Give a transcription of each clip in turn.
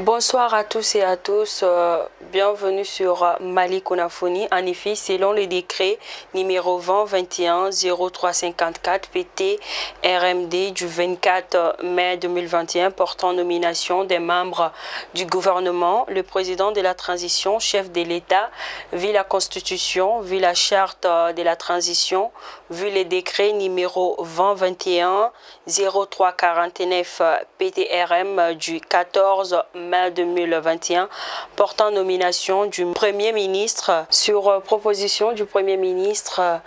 Bonsoir à tous et à tous, bienvenue sur Mali Konafoni. En effet, selon le décret numéro 20-21-0354 PT RMD du 24 mai 2021 portant nomination des membres du gouvernement, le président de la transition, chef de l'État, vu la Constitution, vu la charte de la transition, vu le décret numéro 20-21-0349 PTRM du 14 mai 2021 portant nomination du Premier ministre. Sur proposition du Premier ministre,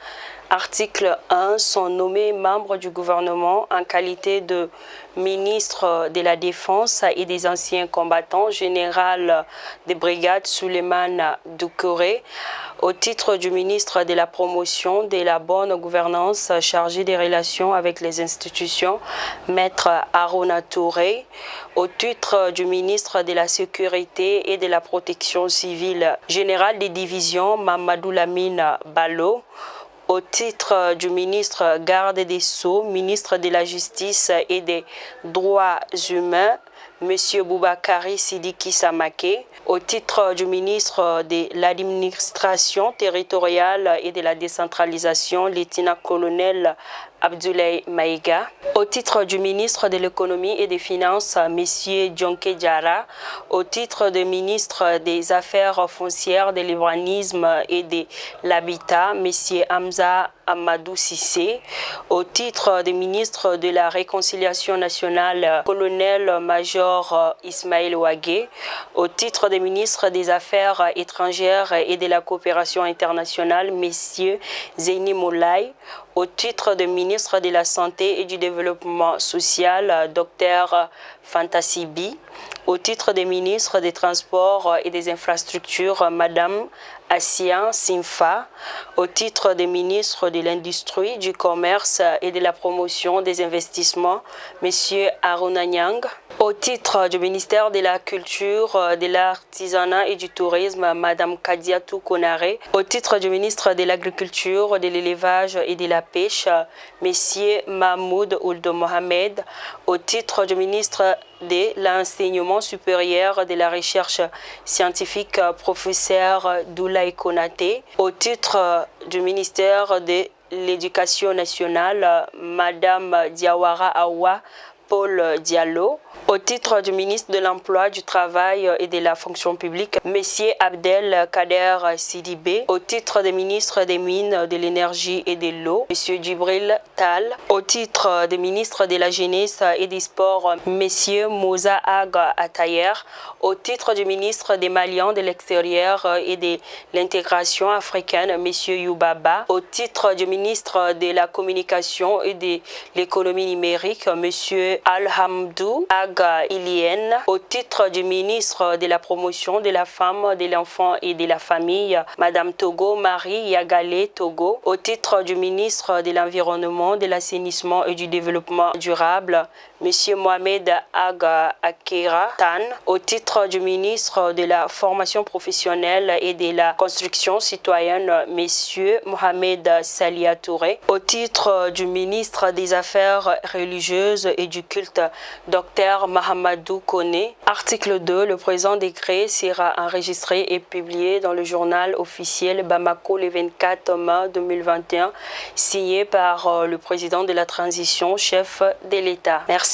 article 1, sont nommés membres du gouvernement en qualité de ministre de la Défense et des anciens combattants, général des brigades Souleymane Doucouré, au titre du ministre de la Promotion de la bonne gouvernance chargé des relations avec les institutions, Maître Aruna Touré, au titre du ministre de la Sécurité et de la Protection civile, général des divisions, Mamadou Lamine Ballo, au titre du ministre garde des Sceaux, ministre de la Justice et des Droits humains, M. Boubakari Sidiki Samake, au titre du ministre de l'Administration territoriale et de la décentralisation, lieutenant-colonel Abdoulaye Maïga, au titre du ministre de l'économie et des finances, M. Djonké Diarra, au titre de ministre des Affaires foncières, de l'urbanisme et de l'habitat, M. Hamza Amadou Sissé, au titre de ministre de la Réconciliation nationale, colonel-major Ismaël Ouagé, au titre de ministre des Affaires étrangères et de la coopération internationale, M. Zeyni Moulay, au titre de ministre de la Santé et du Développement social, Dr Fantasibi, au titre de ministre des Transports et des Infrastructures, Madame Assia Simfa, au titre de ministre de l'Industrie, du Commerce et de la Promotion des Investissements, M. Aruna Nyang, au titre du ministère de la Culture, de l'Artisanat et du Tourisme, Madame Kadiatou Konaré, au titre du ministre de l'Agriculture, de l'Élevage et de la Pêche, M. Mahmoud Ould Mohamed, au titre du ministre de l'Enseignement supérieur, de la Recherche scientifique, professeur Doulaye Konaté, au titre du ministère de l'Éducation nationale, Madame Diawara Awa Paul Diallo, au titre du ministre de l'Emploi, du Travail et de la Fonction publique, M. Abdel Kader Sidibé, au titre des ministres des Mines, de l'Énergie et de l'Eau, M. Djibril Tal, au titre des ministres de la Jeunesse et des Sports, M. Moussa Ag Atayer, au titre du ministre des Maliens de l'Extérieur et de l'Intégration africaine, M. Youbaba, au titre du ministre de la Communication et de l'Économie numérique, M. Alhamdou Aga Ilien, au titre du ministre de la Promotion de la Femme, de l'Enfant et de la Famille, Madame Togo Marie Yagale Togo, au titre du ministre de l'Environnement, de l'Assainissement et du Développement durable, Monsieur Mohamed Aga Akira Tan, au titre du ministre de la Formation professionnelle et de la Construction citoyenne, Monsieur Mohamed Salia Touré, au titre du ministre des Affaires religieuses et du culte, Dr Mahamadou Koné. Article 2. Le présent décret sera enregistré et publié dans le journal officiel Bamako le 24 mai 2021, signé par le président de la transition, chef de l'État. Merci.